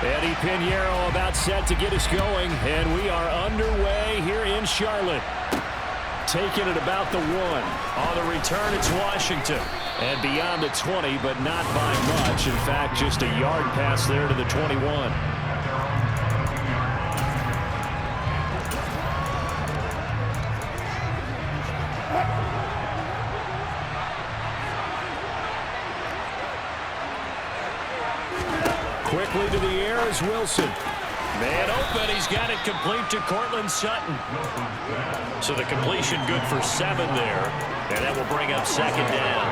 Eddie Pinheiro about set to get us going, and we are underway here in Charlotte. Taking it about the 1. On the return, it's Washington. And beyond the 20, but not by much. In fact, just a yard pass there to the 21. Quickly to the air is Wilson. Man open, he's got it complete to Cortland Sutton. So the completion good for 7 there, and that will bring up 2nd down.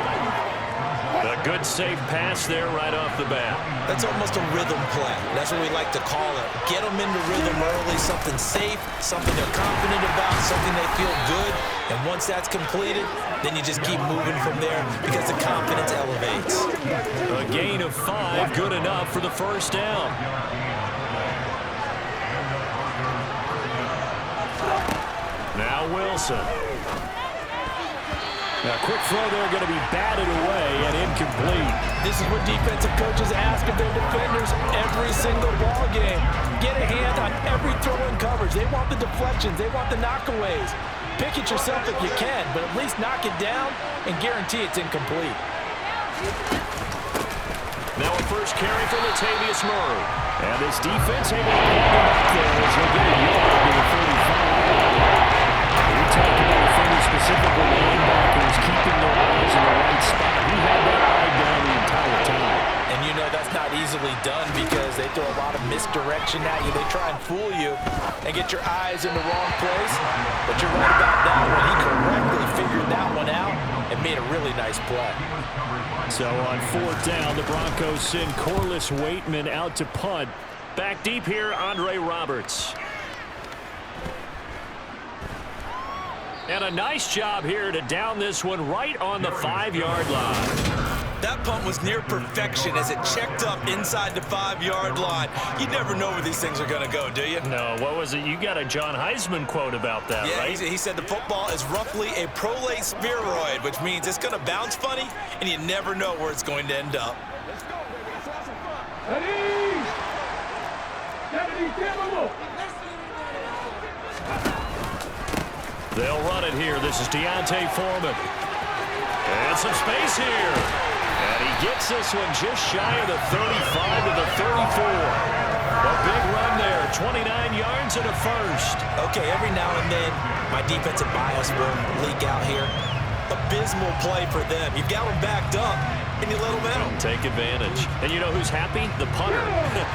A good safe pass there right off the bat. That's almost a rhythm play. That's what we like to call it. Get them into rhythm early, something safe, something they're confident about, something they feel good. And once that's completed, then you just keep moving from there because the confidence elevates. A gain of 5, good enough for the first down. Now Wilson. Now quick throw there, going to be batted away and incomplete. This is what defensive coaches ask of their defenders every single ball game. Get a hand on every throw in coverage. They want the deflections. They want the knockaways. Pick it yourself if you can, but at least knock it down and guarantee it's incomplete. Now a first carry for Latavius Murray. And this defense able to hold him up there as he'll get a yard to the 35. We talked about defenders, specifically linebackers, keeping their eyes in the right spot. He had that eye down the entire time. And you know that's not easily done because they throw a lot of misdirection at you. They try and fool you and get your eyes in the wrong place. But you're right about that one. He correctly figured that one out and made a really nice play. So on 4th down, the Broncos send Corliss Waitman out to punt. Back deep here, Andre Roberts. And a nice job here to down this one right on the 5-yard line. That punt was near perfection as it checked up inside the 5-yard line. You never know where these things are going to go, do you? No, what was it? You got a John Heisman quote about that, yeah, right? He said the football is roughly a prolate spheroid, which means it's going to bounce funny, and you never know where it's going to end up. Let's go, Ready? They'll run it here. This is Deontay Foreman. And some space here. And he gets this one just shy of the 35 to the 34. A big run there, 29 yards and a first. Okay, every now and then, my defensive bias will leak out here. Abysmal play for them. You've got them backed up, and you let them out. Take advantage. And you know who's happy? The punter.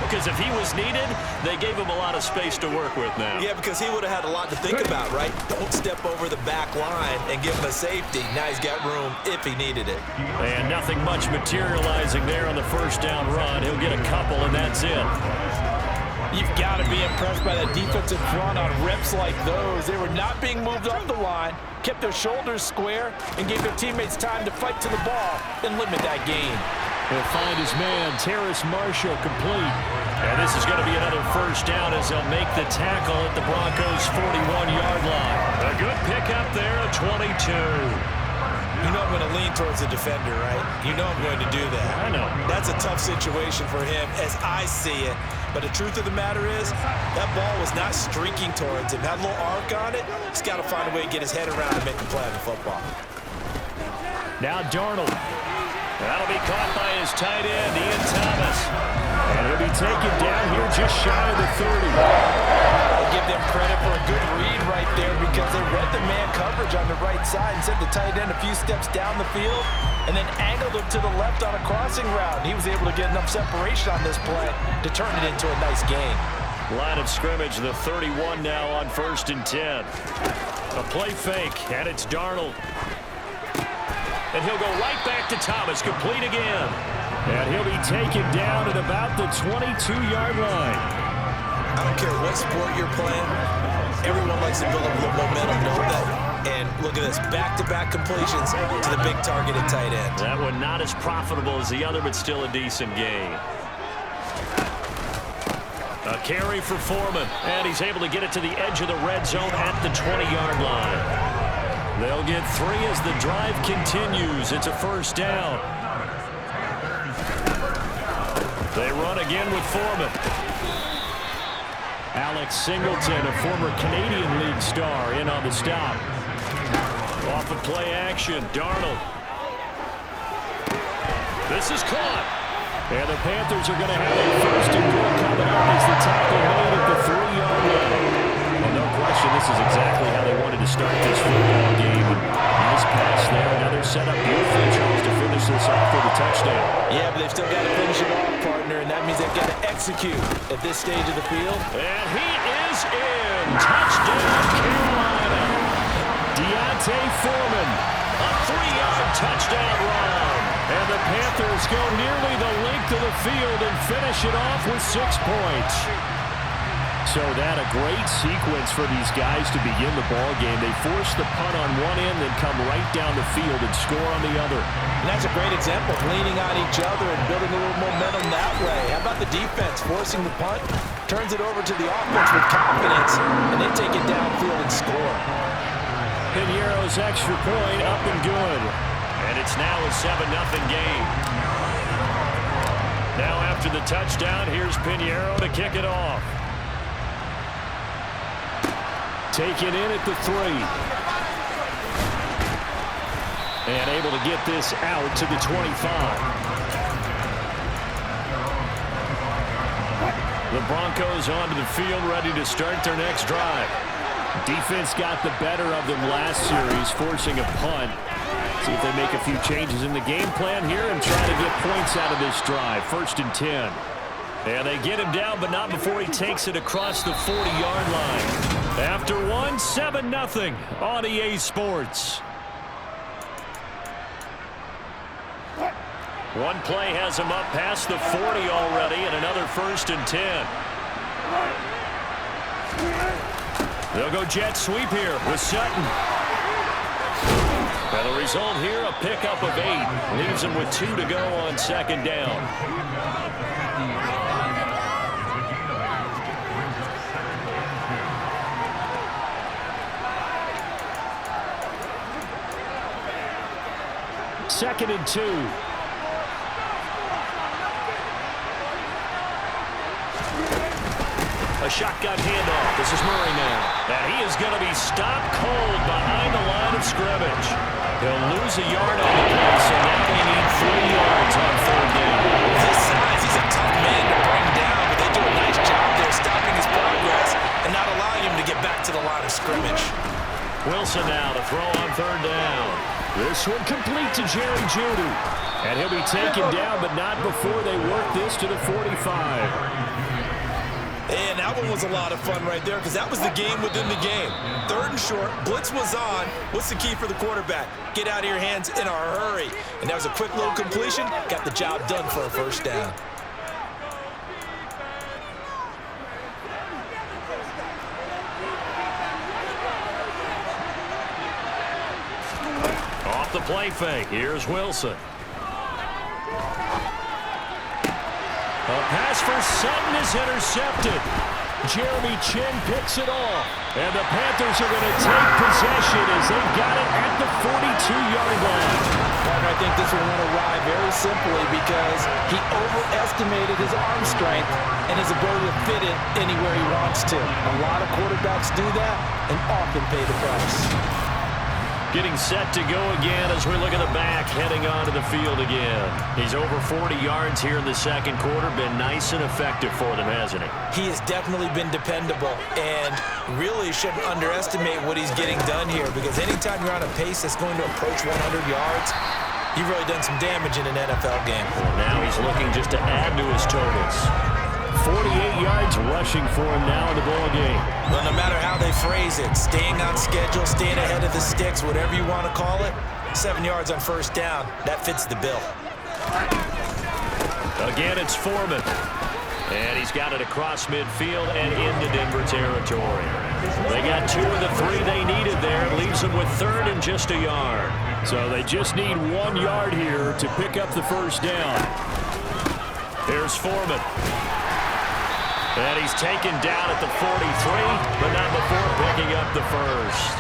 Because if he was needed, they gave him a lot of space to work with now. Yeah, because he would have had a lot to think about, right? Don't step over the back line and give him a safety. Now he's got room if he needed it. And nothing much materializing there on the first down run. He'll get a couple, and that's it. You've got to be impressed by that defensive front on reps like those. They were not being moved off the line, kept their shoulders square, and gave their teammates time to fight to the ball and limit that gain. He'll find his man, Terrace Marshall, complete. And this is going to be another first down as they'll make the tackle at the Broncos' 41-yard line. A good pickup there, a 22. You know I'm going to lean towards the defender, right? You know I'm going to do that. I know. That's a tough situation for him as I see it. But the truth of the matter is, that ball was not streaking towards him. Had a little arc on it. He's got to find a way to get his head around and make the play on the football. Now Darnold. That'll be caught by his tight end, Ian Thomas. And he'll be taken down here just shy of the 30. I'll give them credit for a good read right there because they read the man coverage on the right side and sent the tight end a few steps down the field and then angled him to the left on a crossing route. He was able to get enough separation on this play to turn it into a nice gain. Line of scrimmage, the 31 now on 1st and 10. A play fake, and it's Darnold. And he'll go right back to Thomas, complete again. And he'll be taken down at about the 22-yard line. I don't care what sport you're playing. Everyone likes to build up a little momentum, don't they? And look at this, back-to-back completions to the big targeted tight end. That one not as profitable as the other, but still a decent gain. A carry for Foreman, and he's able to get it to the edge of the red zone at the 20-yard line. They'll get 3 as the drive continues. It's a first down. They run again with Foreman. Alex Singleton, a former Canadian League star, in on the stop. Off of play action, Darnold. This is caught. And the Panthers are going to have a first and goal coming up as the tackle made at the 3-yard line. Well, no question, this is exactly how they wanted to start this football game. And nice pass there. Another setup beautifully, Charles, to finish this off with a touchdown. Yeah, but they've still got to finish it off, partner, and that means they've got to execute at this stage of the field. And he is in. Touchdown, Carolina. Deontay Foreman, a 3-yard touchdown run. And the Panthers go nearly the length of the field and finish it off with 6 points. So that a great sequence for these guys to begin the ball game. They force the punt on one end, then come right down the field and score on the other. And that's a great example of leaning on each other and building a little momentum that way. How about the defense forcing the punt, turns it over to the offense with confidence, and they take it downfield and score. Piñeiro's extra point up and good. And it's now a 7-0 game. Now after the touchdown, here's Piñeiro to kick it off. Taken in at the 3. And able to get this out to the 25. The Broncos onto the field, ready to start their next drive. Defense got the better of them last series, forcing a punt. See if they make a few changes in the game plan here and try to get points out of this drive. 1st and 10. And they get him down, but not before he takes it across the 40-yard line. After one, 7-0 on EA Sports. One play has him up past the 40 already, and another 1st and 10. They'll go jet sweep here with Sutton. And the result here, a pickup of 8. Leaves him with 2 to go on 2nd down. Second and 2. A shotgun handoff. This is Murray now. And he is going to be stopped cold behind the line of scrimmage. He'll lose a yard on the play, so now they need 3 yards on 3rd down. With his size, he's a tough man to bring down, but they do a nice job there stopping his progress and not allowing him to get back to the line of scrimmage. Wilson now to throw on 3rd down. This one complete to Jerry Jeudy. And he'll be taken down, but not before they work this to the 45. And that one was a lot of fun right there because that was the game within the game. 3rd and short, blitz was on. What's the key for the quarterback? Get out of your hands in a hurry. And that was a quick little completion. Got the job done for a 1st down. Off the play fake, here's Wilson. A pass for Sutton is intercepted. Jeremy Chin picks it off. And the Panthers are going to take possession as they've got it at the 42-yard line. Partner, I think this one went awry very simply because he overestimated his arm strength and his ability to fit it anywhere he wants to. A lot of quarterbacks do that and often pay the price. Getting set to go again as we look at the back, heading onto the field again. He's over 40 yards here in the 2nd quarter. Been nice and effective for them, hasn't he? He has definitely been dependable and really shouldn't underestimate what he's getting done here because anytime you're on a pace that's going to approach 100 yards, you've really done some damage in an NFL game. Well, now he's looking just to add to his totals. 48 yards rushing for him now in the ball game. Well, no matter how they phrase it, staying on schedule, staying ahead of the sticks, whatever you want to call it, 7 yards on 1st down, that fits the bill. Again, it's Foreman. And he's got it across midfield and into Denver territory. They got 2 of the 3 they needed there. It leaves them with 3rd and just a yard. So they just need 1 yard here to pick up the 1st down. Here's Foreman. And he's taken down at the 43, but not before picking up the 1st.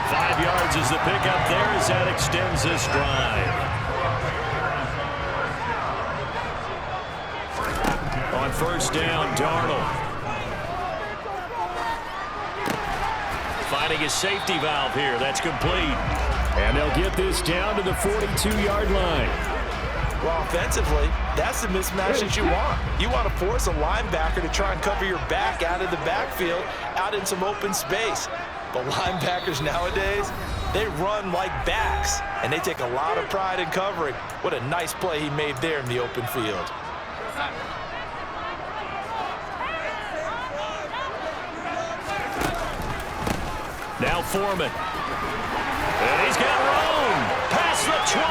5 yards is the pickup there as that extends this drive. On 1st down, Darnold. finding his safety valve here. That's complete. And they'll get this down to the 42-yard line. Well, offensively, that's the mismatch that you want. You want to force a linebacker to try and cover your back out of the backfield, out in some open space. But linebackers nowadays, they run like backs, and they take a lot of pride in covering. What a nice play he made there in the open field. Now Foreman. And he's got room. Past the 20.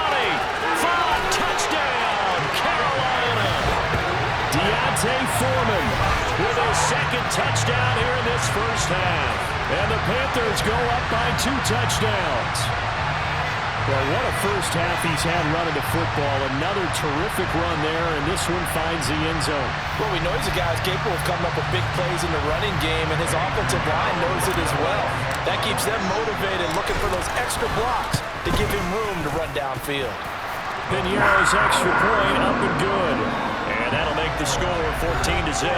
5, touchdown, Carolina. Deontay Foreman with his second touchdown here in this first half. And the Panthers go up by 2 touchdowns. Well, what a first half he's had running the football. Another terrific run there, and this one finds the end zone. Well, we know he's a guy who's capable of coming up with big plays in the running game, and his offensive line knows it as well. That keeps them motivated, looking for those extra blocks to give him room to run downfield. Piñeiro's extra point up and good. And that'll make the score 14-0.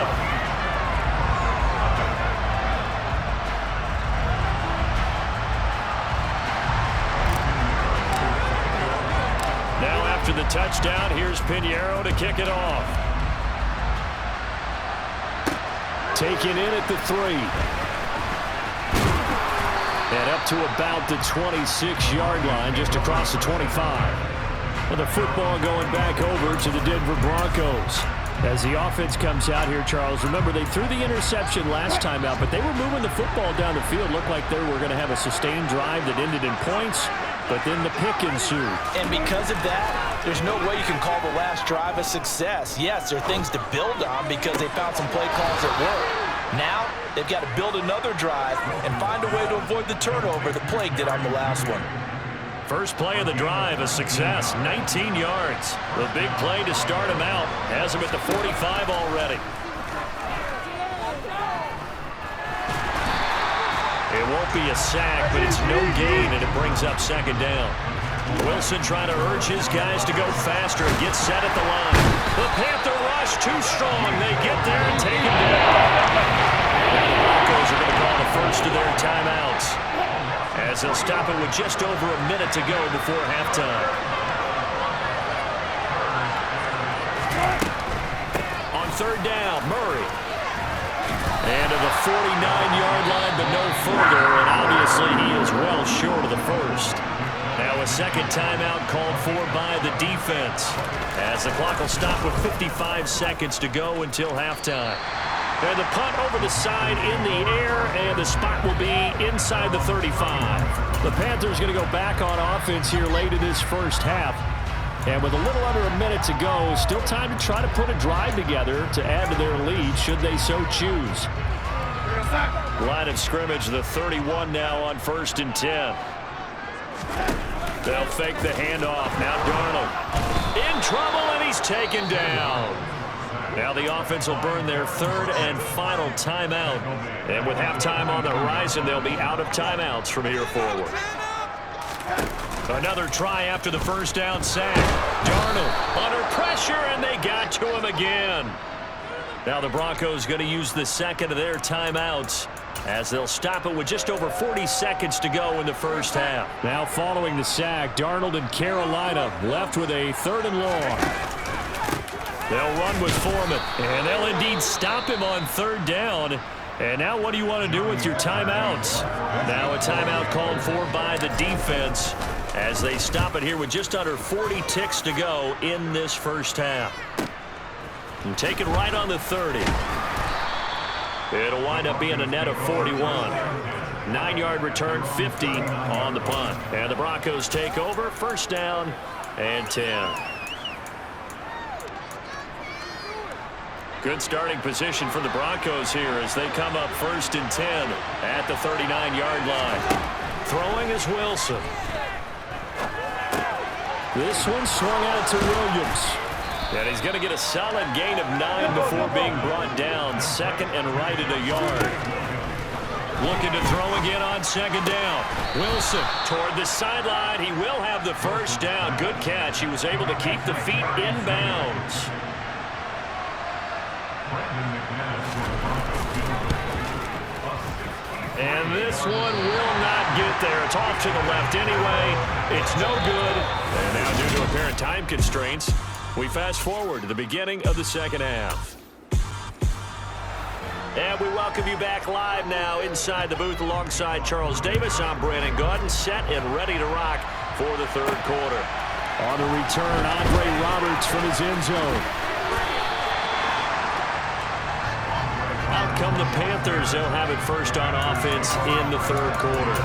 Now after the touchdown, here's Piñeiro to kick it off. Taken in at the 3. And up to about the 26-yard line, just across the 25. Well, the football going back over to the Denver Broncos. As the offense comes out here, Charles, remember they threw the interception last time out, but they were moving the football down the field. Looked like they were going to have a sustained drive that ended in points, but then the pick ensued. And because of that, there's no way you can call the last drive a success. Yes, there are things to build on because they found some play calls that work. Now, they've got to build another drive and find a way to avoid the turnover that plagued it on the last one. First play of the drive, a success, 19 yards. The big play to start him out. Has him at the 45 already. It won't be a sack, but it's no gain, and it brings up second down. Wilson trying to urge his guys to go faster and get set at the line. The Panther rush too strong. They get there and take him down. And the Broncos are going to call the first of their timeouts, as they'll stop it with just over a minute to go before halftime. On third down, Murray. And to the 49-yard line, but no further, and obviously he is well short of the first. Now a second timeout called for by the defense, as the clock will stop with 55 seconds to go until halftime. And the punt over the side in the air, and the spot will be inside the 35. The Panthers going to go back on offense here late in this first half. And with a little under a minute to go, still time to try to put a drive together to add to their lead should they so choose. Line of scrimmage, the 31 now on 1st and 10. They'll fake the handoff. Now Darnold in trouble, and he's taken down. Now the offense will burn their third and final timeout. And with halftime on the horizon, they'll be out of timeouts from here forward. Another try after the first down sack. Darnold under pressure, and they got to him again. Now the Broncos going to use the second of their timeouts, as they'll stop it with just over 40 seconds to go in the first half. Now following the sack, Darnold and Carolina left with a 3rd and long. They'll run with Foreman, and they'll indeed stop him on 3rd down. And now what do you want to do with your timeouts? Now a timeout called for by the defense, as they stop it here with just under 40 ticks to go in this first half. And take it right on the 30. It'll wind up being a net of 41. 9-yard return, 50 on the punt. And the Broncos take over, first down and 10. Good starting position for the Broncos here as they come up 1st and 10 at the 39-yard line. Throwing is Wilson. This one swung out to Williams. And he's going to get a solid gain of 9 before being brought down. 2nd and right at a yard. Looking to throw again on 2nd down. Wilson toward the sideline. He will have the first down. Good catch. He was able to keep the feet in bounds. And this one will not get there. It's off to the left anyway. It's no good. And now due to apparent time constraints, we fast forward to the beginning of the second half. And we welcome you back live now inside the booth alongside Charles Davis. I'm Brandon Gaudin, set and ready to rock for the third quarter. On the return, Andre Roberts from his end zone. Out come the Panthers. They'll have it first on offense in the third quarter.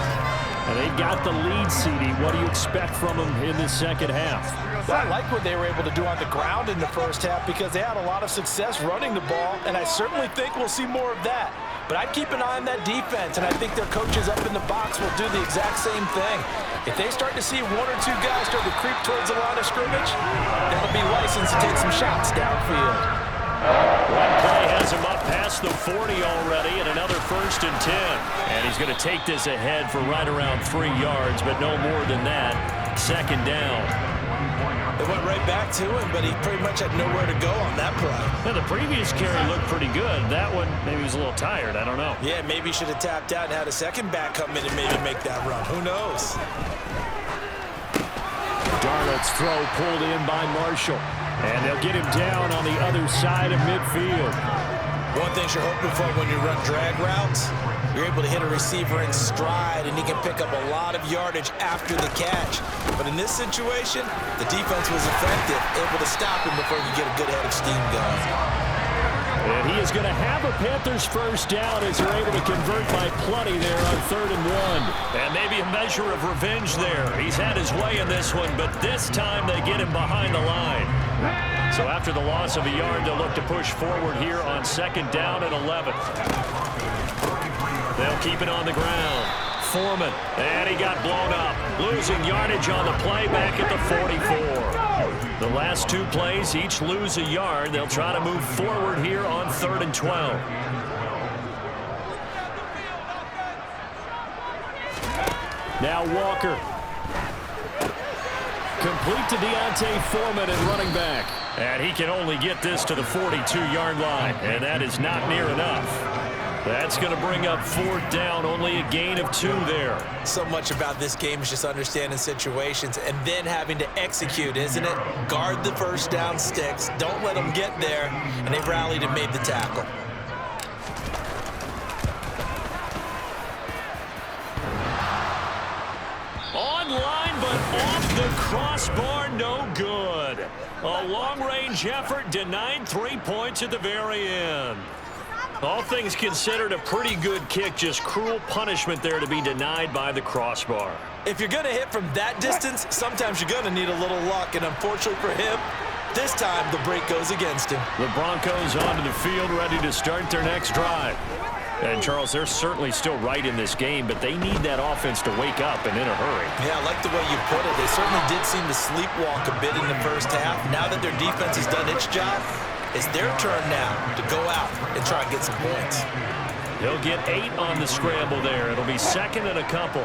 And they've got the lead, CD. What do you expect from them in the second half? Well, I like what they were able to do on the ground in the first half because they had a lot of success running the ball, and I certainly think we'll see more of that. But I'd keep an eye on that defense, and I think their coaches up in the box will do the exact same thing. If they start to see one or two guys start to creep towards the line of scrimmage, they'll be licensed to take some shots downfield. One play has him up past the 40 already, and another 1st and 10. And he's going to take this ahead for right around 3 yards, but no more than that. Second down. They went right back to him, but he pretty much had nowhere to go on that play. Well, the previous carry looked pretty good. That one, maybe he was a little tired. I don't know. Yeah, maybe he should have tapped out and had a second back come in and maybe make that run. Who knows? Darnold's throw pulled in by Marshall. And they'll get him down on the other side of midfield. One thing you're hoping for when you run drag routes, you're able to hit a receiver in stride, and he can pick up a lot of yardage after the catch. But in this situation, the defense was effective, able to stop him before he could get a good head of steam going. And he is going to have a Panthers first down as they're able to convert by plenty there on 3rd and 1. And maybe a measure of revenge there. He's had his way in this one, but this time they get him behind the line. So after the loss of a yard, they'll look to push forward here on 2nd down and 11. They'll keep it on the ground. Foreman, and he got blown up. Losing yardage on the play back at the 44. The last 2 plays, each lose a yard. They'll try to move forward here on 3rd and 12. Now Walker. Complete to Deontay Foreman and running back. And he can only get this to the 42-yard line, and that is not near enough. That's going to bring up 4th down, only a gain of 2 there. So much about this game is just understanding situations and then having to execute, isn't it? Guard the first down sticks. Don't let them get there, and they rallied and made the tackle. Online, but off the crossbar, no good. A long-range effort denied 3 points at the very end. All things considered, a pretty good kick, just cruel punishment there to be denied by the crossbar. If you're going to hit from that distance, sometimes you're going to need a little luck, and unfortunately for him, this time the break goes against him. The Broncos onto the field, ready to start their next drive. And, Charles, they're certainly still right in this game, but they need that offense to wake up and in a hurry. Yeah, I like the way you put it. They certainly did seem to sleepwalk a bit in the first half. Now that their defense has done its job, it's their turn now to go out and try and get some points. He'll get 8 on the scramble there. It'll be 2nd and a couple.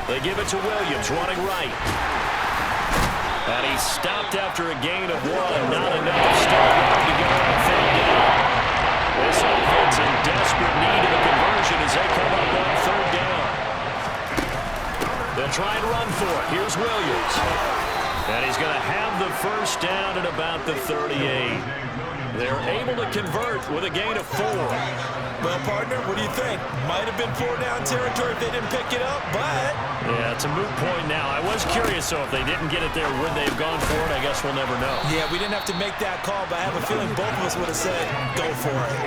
They give it to Williams, running right. And he's stopped after a gain of 1. Not enough. Still long to go on 3rd down. This offense in desperate need of a conversion as they come up on 3rd down. They'll try and run for it. Here's Williams. And he's going to have the first down at about the 38. They're able to convert with a gain of 4. Well, partner, what do you think? Might have been 4-down territory if they didn't pick it up, but... Yeah, it's a moot point now. I was curious, though, if they didn't get it there, would they have gone for it? I guess we'll never know. Yeah, we didn't have to make that call, but I have a feeling both of us would have said, go for it.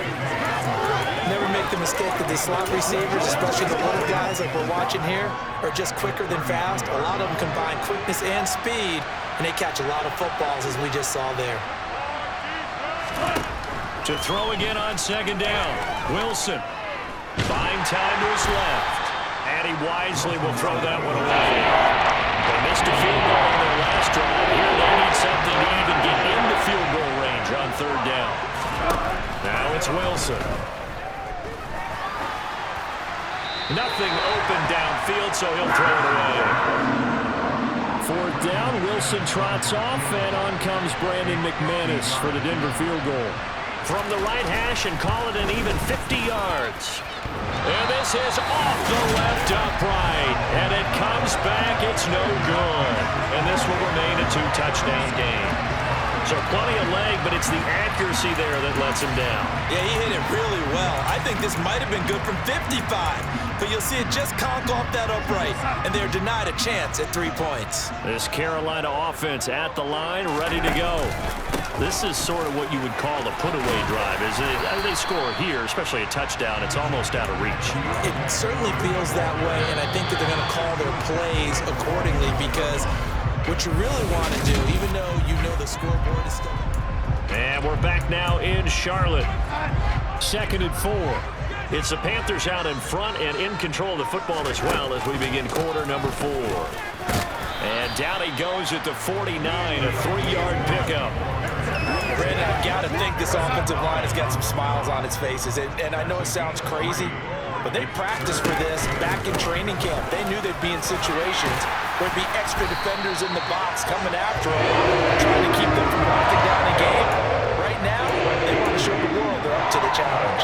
Never make the mistake that the slot receivers, especially the little guys like we're watching here, are just quicker than fast. A lot of them combine quickness and speed, and they catch a lot of footballs, as we just saw there. To throw again on 2nd down. Wilson buying time to his left. And he wisely will throw that one away. They missed a field goal on their last drive. Here they need something to even get into field goal range on 3rd down. Now it's Wilson. Nothing open downfield, so he'll throw it away. 4th down, Wilson trots off, and on comes Brandon McManus for the Denver field goal. from the right hash and call it an even 50 yards. And this is off the left upright. And it comes back. It's no good. And this will remain a 2-touchdown game. So plenty of leg, but it's the accuracy there that lets him down. Yeah, he hit it really well. I think this might have been good from 55. But you'll see it just conk off that upright. And they're denied a chance at 3 points. This Carolina offense at the line, ready to go. This is sort of what you would call a put-away drive, isn't it? They score here, especially a touchdown. It's almost out of reach. It certainly feels that way, and I think that they're going to call their plays accordingly because what you really want to do, even though you know the scoreboard is still... And we're back now in Charlotte. 2nd and 4. It's the Panthers out in front and in control of the football as well as we begin quarter number 4. And down he goes at the 49, a 3-yard pickup. Brandon, I've got to think this offensive line has got some smiles on its faces. And I know it sounds crazy, but they practiced for this back in training camp. They knew they'd be in situations where there'd be extra defenders in the box coming after them, trying to keep them from locking down a game. Right now, they want to show the world they're up to the challenge.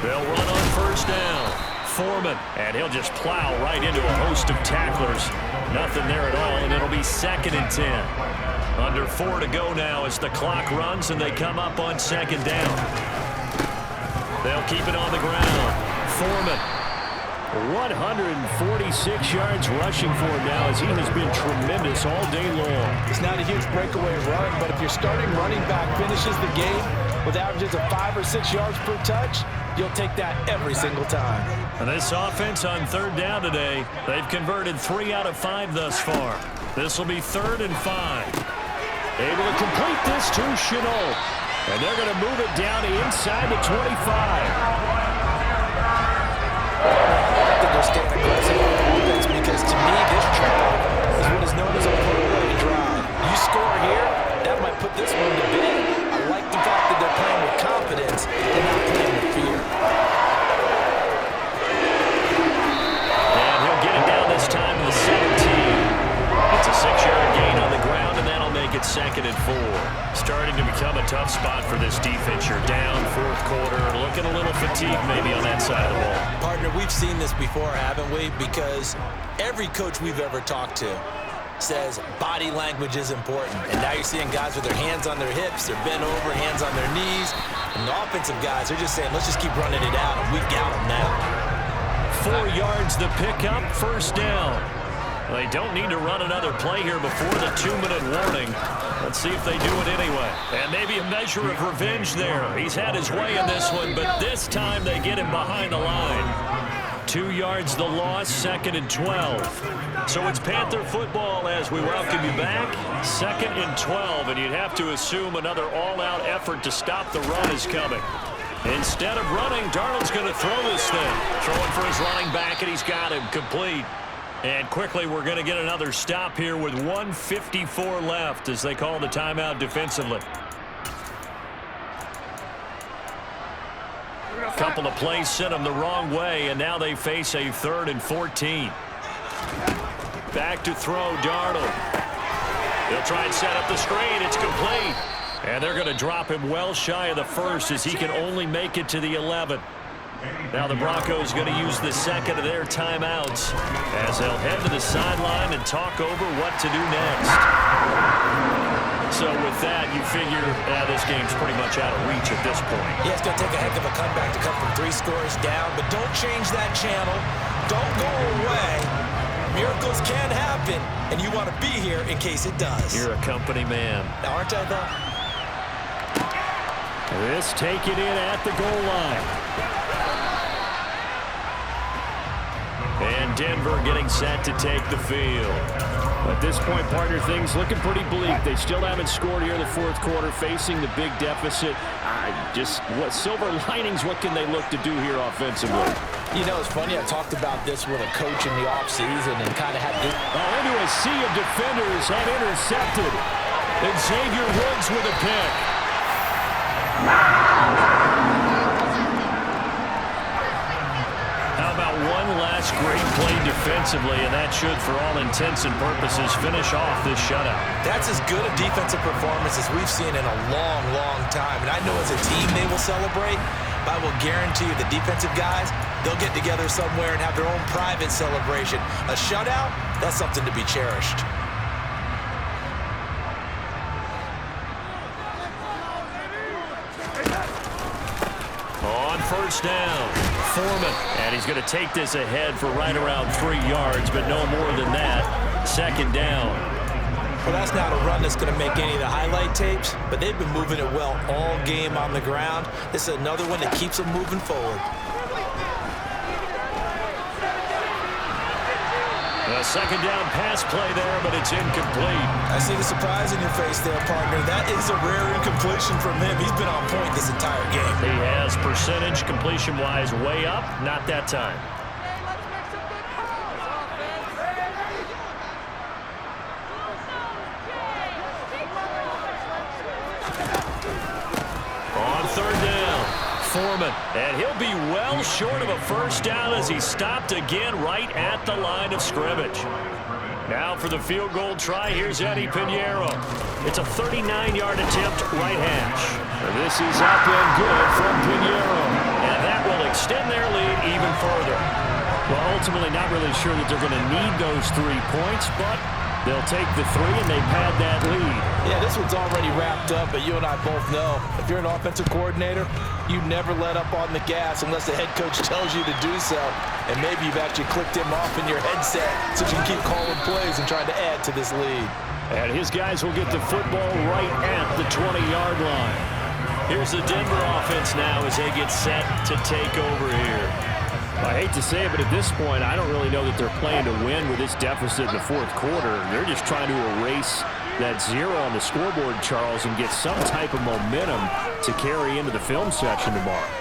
They'll run on first down. Foreman, and he'll just plow right into a host of tacklers. Nothing there at all, and it'll be 2nd and 10. Under 4 to go now as the clock runs, and they come up on 2nd down. They'll keep it on the ground. Foreman, 146 yards rushing for him now as he has been tremendous all day long. It's not a huge breakaway run, but if your starting running back finishes the game with averages of 5 or 6 yards per touch, you'll take that every single time. And this offense on 3rd down today, they've converted 3 out of 5 thus far. This will be 3rd and 5. Able to complete this to Chenault. And they're going to move it down inside the 25. I think they're staying aggressive on offense because to me this drive is what is known as a put-away drive. You score here, that might put this one to bed. I like the fact that they're playing with confidence and not playing with fear. And he'll get it down this time to the 17. It's a 6-yard gain on the ground, and that'll make it 2nd and 4. Starting to become a tough spot for this defense. You're down 4th quarter, looking a little fatigued maybe on that side of the ball. Partner, we've seen this before, haven't we? Because every coach we've ever talked to says body language is important. And now you're seeing guys with their hands on their hips, they're bent over, hands on their knees. And the offensive guys are just saying, let's just keep running it out, and we've got them now. 4 yards the pickup, 1st down. They don't need to run another play here before the 2-minute warning. Let's see if they do it anyway. And maybe a measure of revenge there. He's had his way in this one, but this time they get him behind the line. 2 yards the loss, 2nd and 12. So it's Panther football as we welcome you back. 2nd and 12, and you'd have to assume another all-out effort to stop the run is coming. Instead of running, Darnold's going to throw this thing. Throwing for his running back, and he's got him complete. And quickly, we're going to get another stop here with 1:54 left as they call the timeout defensively. A couple of plays sent them the wrong way, and now they face a 3rd and 14. Back to throw, Darnold. He'll try and set up the screen. It's complete. And they're going to drop him well shy of the 1st as he can only make it to the 11. Now the Broncos going to use the 2nd of their timeouts as they'll head to the sideline and talk over what to do next. So with that, you figure this game's pretty much out of reach at this point. Yeah, it's going to take a heck of a comeback to come from 3 scores down, but don't change that channel. Don't go away. Miracles can happen, and you want to be here in case it does. You're a company man. Now, aren't I, though? This taken in at the goal line. And Denver getting set to take the field. At this point, partner, things looking pretty bleak. They still haven't scored here in the 4th quarter, facing the big deficit. What silver linings, what can they look to do here offensively? You know, it's funny, I talked about this with a coach in the offseason and kind of had this. Into a sea of defenders and intercepted. And Xavier Woods with a pick. How about one last That's great play defensively, and that should, for all intents and purposes, finish off this shutout. That's as good a defensive performance as we've seen in a long, long time. And I know as a team they will celebrate, but I will guarantee you the defensive guys, they'll get together somewhere and have their own private celebration. A shutout, that's something to be cherished. On first down, Foreman. And he's going to take this ahead for right around 3 yards, but no more than that. Second down. Well, that's not a run that's going to make any of the highlight tapes, but they've been moving it well all game on the ground. This is another one that keeps them moving forward. A second down pass play there, but it's incomplete. I see the surprise in your face there, partner. That is a rare incompletion from him. He's been on point this entire game. He has percentage completion-wise way up, not that time. On third down, Foreman, and he'll be well short of a first down as he's stopped again right at the line of scrimmage. Now for the field goal try, here's Eddie Pinheiro. It's a 39-yard attempt, right hash. This is up and good from Pinheiro, and that will extend their lead even further. Well, ultimately not really sure that they're going to need those 3 points, but they'll take the 3 and they pad that lead. Yeah, this one's already wrapped up, but you and I both know if you're an offensive coordinator, you never let up on the gas unless the head coach tells you to do so. And maybe you've actually clicked him off in your headset so you can keep calling plays and trying to add to this lead. And his guys will get the football right at the 20-yard line. Here's the Denver offense now as they get set to take over here. I hate to say it, but at this point, I don't really know that they're playing to win with this deficit in the fourth quarter. They're just trying to erase that 0 on the scoreboard, Charles, and get some type of momentum to carry into the film section tomorrow.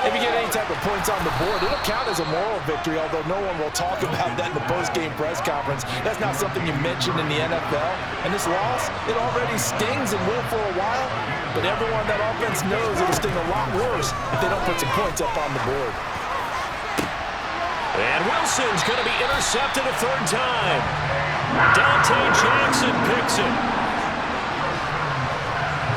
If you get any type of points on the board, it'll count as a moral victory, although no one will talk about that in the post-game press conference. That's not something you mentioned in the NFL. And this loss, it already stings and will for a while, but everyone that offense knows it'll sting a lot worse if they don't put some points up on the board. And Wilson's going to be intercepted a third time. Dante Jackson picks it.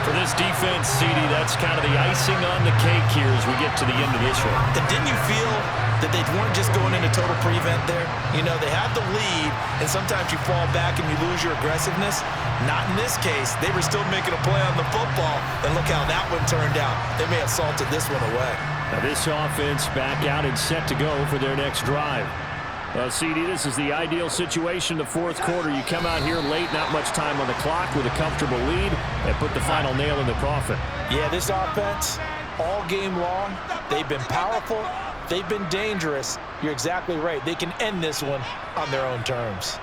For this defense, CD, that's kind of the icing on the cake here as we get to the end of this one. And didn't you feel that they weren't just going into total prevent there? You know, they had the lead, and sometimes you fall back and you lose your aggressiveness. Not in this case. They were still making a play on the football, and look how that one turned out. They may have salted this one away. Now this offense back out and set to go for their next drive. Well, CD, this is the ideal situation in the fourth quarter. You come out here late, not much time on the clock with a comfortable lead, and put the final nail in the coffin. Yeah, this offense, all game long, they've been powerful, they've been dangerous. You're exactly right. They can end this one on their own terms.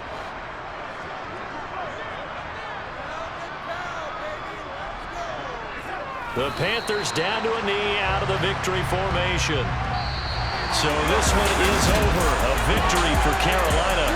The Panthers down to a knee out of the victory formation. So this one is over. A victory for Carolina.